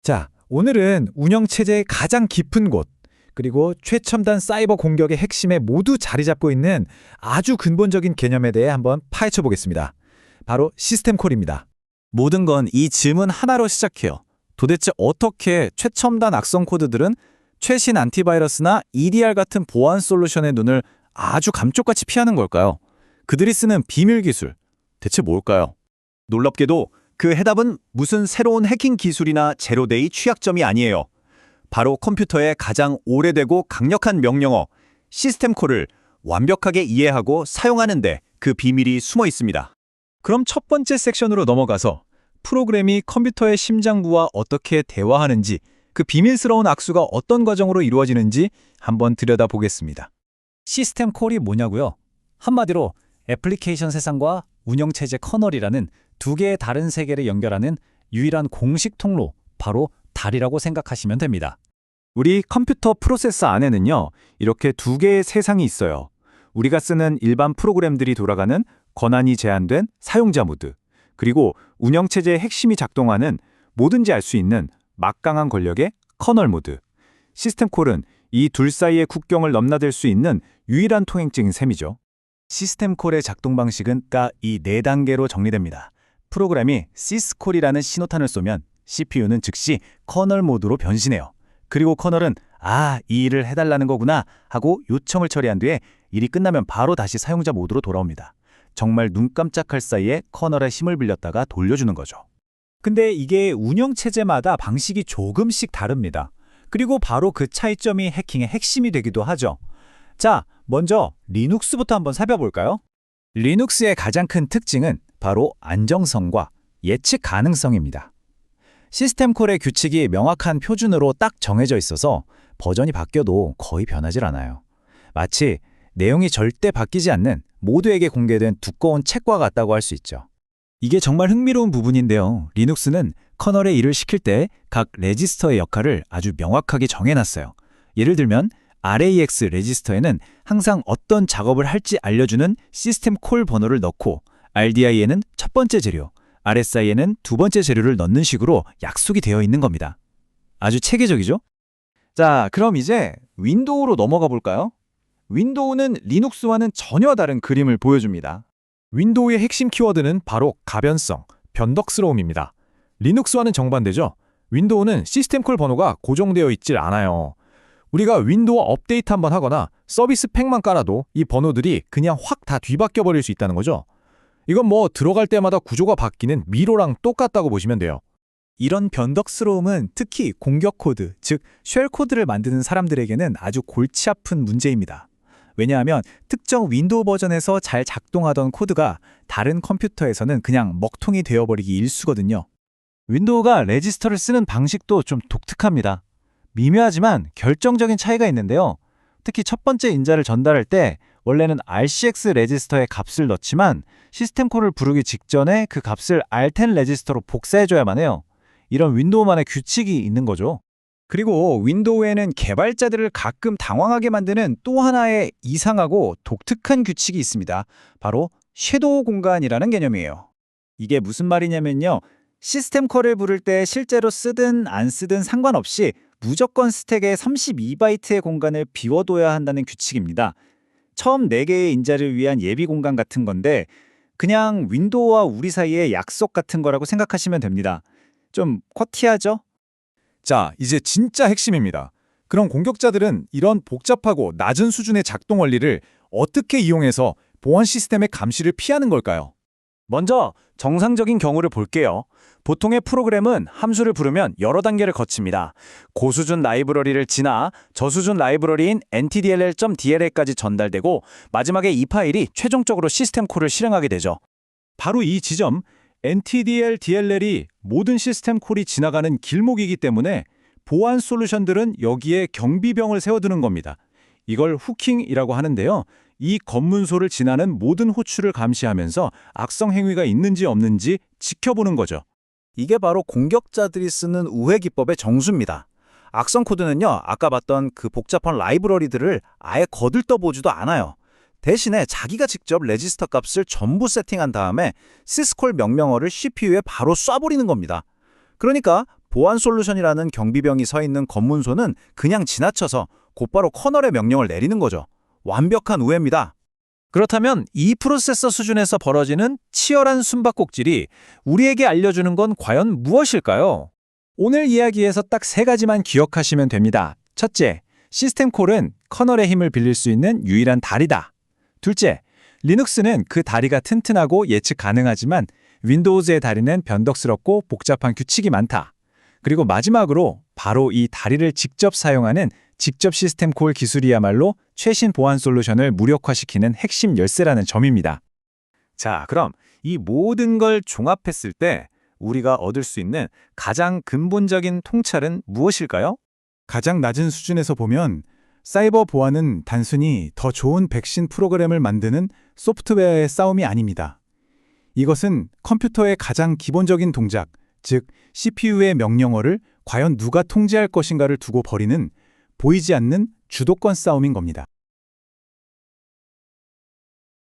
자, 오늘은 운영체제의 가장 깊은 곳, 그리고 최첨단 사이버 공격의 핵심에 모두 자리 잡고 있는 아주 근본적인 개념에 대해 한번 파헤쳐 보겠습니다. 바로 시스템 콜입니다. 모든 건 이 질문 하나로 시작해요. 도대체 어떻게 최첨단 악성 코드들은 최신 안티바이러스나 EDR 같은 보안 솔루션의 눈을 아주 감쪽같이 피하는 걸까요? 그들이 쓰는 비밀 기술, 대체 뭘까요? 놀랍게도 그 해답은 무슨 새로운 해킹 기술이나 제로데이 취약점이 아니에요. 바로 컴퓨터의 가장 오래되고 강력한 명령어, 시스템 콜을 완벽하게 이해하고 사용하는데 그 비밀이 숨어 있습니다. 그럼 첫 번째 섹션으로 넘어가서 프로그램이 컴퓨터의 심장부와 어떻게 대화하는지, 그 비밀스러운 악수가 어떤 과정으로 이루어지는지 한번 들여다보겠습니다. 시스템 콜이 뭐냐고요? 한마디로 애플리케이션 세상과 운영체제 커널이라는 두 개의 다른 세계를 연결하는 유일한 공식 통로, 바로 달이라고 생각하시면 됩니다. 우리 컴퓨터 프로세서 안에는요, 이렇게 두 개의 세상이 있어요. 우리가 쓰는 일반 프로그램들이 돌아가는 권한이 제한된 사용자 모드, 그리고 운영체제의 핵심이 작동하는 뭐든지 알 수 있는 막강한 권력의 커널 모드. 시스템 콜은 이 둘 사이의 국경을 넘나들 수 있는 유일한 통행증인 셈이죠. 시스템 콜의 작동 방식은 이 네 단계로 정리됩니다. 프로그램이 시스콜이라는 신호탄을 쏘면 CPU는 즉시 커널 모드로 변신해요. 그리고 커널은 이 일을 해달라는 거구나 하고 요청을 처리한 뒤에 일이 끝나면 바로 다시 사용자 모드로 돌아옵니다. 정말 눈 깜짝할 사이에 커널의 힘을 빌렸다가 돌려주는 거죠. 근데 이게 운영체제마다 방식이 조금씩 다릅니다. 그리고 바로 그 차이점이 해킹의 핵심이 되기도 하죠. 자, 먼저 리눅스부터 한번 살펴볼까요? 리눅스의 가장 큰 특징은 바로 안정성과 예측 가능성입니다. 시스템 콜의 규칙이 명확한 표준으로 딱 정해져 있어서 버전이 바뀌어도 거의 변하질 않아요. 마치 내용이 절대 바뀌지 않는 모두에게 공개된 두꺼운 책과 같다고 할 수 있죠. 이게 정말 흥미로운 부분인데요. 리눅스는 커널에 일을 시킬 때 각 레지스터의 역할을 아주 명확하게 정해놨어요. 예를 들면 RAX 레지스터에는 항상 어떤 작업을 할지 알려주는 시스템 콜 번호를 넣고 RDI에는 첫 번째 재료, RSI에는 두 번째 재료를 넣는 식으로 약속이 되어 있는 겁니다. 아주 체계적이죠? 자, 그럼 이제 윈도우로 넘어가 볼까요? 윈도우는 리눅스와는 전혀 다른 그림을 보여줍니다. 윈도우의 핵심 키워드는 바로 가변성, 변덕스러움입니다. 리눅스와는 정반대죠. 윈도우는 시스템 콜 번호가 고정되어 있질 않아요. 우리가 윈도우 업데이트 한번 하거나 서비스 팩만 깔아도 이 번호들이 그냥 확 다 뒤바뀌어 버릴 수 있다는 거죠. 이건 들어갈 때마다 구조가 바뀌는 미로랑 똑같다고 보시면 돼요. 이런 변덕스러움은 특히 공격 코드, 즉 쉘 코드를 만드는 사람들에게는 아주 골치 아픈 문제입니다. 왜냐하면 특정 윈도우 버전에서 잘 작동하던 코드가 다른 컴퓨터에서는 그냥 먹통이 되어버리기 일쑤거든요. 윈도우가 레지스터를 쓰는 방식도 좀 독특합니다. 미묘하지만 결정적인 차이가 있는데요. 특히 첫 번째 인자를 전달할 때 원래는 RCX 레지스터에 값을 넣지만 시스템 콜을 부르기 직전에 그 값을 R10 레지스터로 복사해줘야만 해요. 이런 윈도우만의 규칙이 있는 거죠. 그리고 윈도우에는 개발자들을 가끔 당황하게 만드는 또 하나의 이상하고 독특한 규칙이 있습니다. 바로 섀도우 공간이라는 개념이에요. 이게 무슨 말이냐면요. 시스템 콜을 부를 때 실제로 쓰든 안 쓰든 상관없이 무조건 스택에 32바이트의 공간을 비워둬야 한다는 규칙입니다. 처음 4개의 인자를 위한 예비 공간 같은 건데 그냥 윈도우와 우리 사이의 약속 같은 거라고 생각하시면 됩니다. 좀 쿼티하죠? 자, 이제 진짜 핵심입니다. 그럼 공격자들은 이런 복잡하고 낮은 수준의 작동 원리를 어떻게 이용해서 보안 시스템의 감시를 피하는 걸까요? 먼저 정상적인 경우를 볼게요. 보통의 프로그램은 함수를 부르면 여러 단계를 거칩니다. 고수준 라이브러리를 지나 저수준 라이브러리인 ntdll.dll까지 전달되고 마지막에 이 파일이 최종적으로 시스템 콜을 실행하게 되죠. 바로 이 지점, NTDL, DLL이 모든 시스템 콜이 지나가는 길목이기 때문에 보안 솔루션들은 여기에 경비병을 세워두는 겁니다. 이걸 후킹이라고 하는데요. 이 검문소를 지나는 모든 호출을 감시하면서 악성 행위가 있는지 없는지 지켜보는 거죠. 이게 바로 공격자들이 쓰는 우회 기법의 정수입니다. 악성 코드는요, 아까 봤던 그 복잡한 라이브러리들을 아예 거들떠보지도 않아요. 대신에 자기가 직접 레지스터 값을 전부 세팅한 다음에 시스콜 명령어를 CPU에 바로 쏴버리는 겁니다. 그러니까 보안 솔루션이라는 경비병이 서 있는 검문소는 그냥 지나쳐서 곧바로 커널의 명령을 내리는 거죠. 완벽한 우회입니다. 그렇다면 이 프로세서 수준에서 벌어지는 치열한 숨바꼭질이 우리에게 알려주는 건 과연 무엇일까요? 오늘 이야기에서 딱 세 가지만 기억하시면 됩니다. 첫째, 시스템 콜은 커널의 힘을 빌릴 수 있는 유일한 다리다. 둘째, 리눅스는 그 다리가 튼튼하고 예측 가능하지만 윈도우즈의 다리는 변덕스럽고 복잡한 규칙이 많다. 그리고 마지막으로 바로 이 다리를 직접 사용하는 직접 시스템 콜 기술이야말로 최신 보안 솔루션을 무력화시키는 핵심 열쇠라는 점입니다. 자, 그럼 이 모든 걸 종합했을 때 우리가 얻을 수 있는 가장 근본적인 통찰은 무엇일까요? 가장 낮은 수준에서 보면 사이버 보안은 단순히 더 좋은 백신 프로그램을 만드는 소프트웨어의 싸움이 아닙니다. 이것은 컴퓨터의 가장 기본적인 동작, 즉 CPU의 명령어를 과연 누가 통제할 것인가를 두고 벌이는 보이지 않는 주도권 싸움인 겁니다.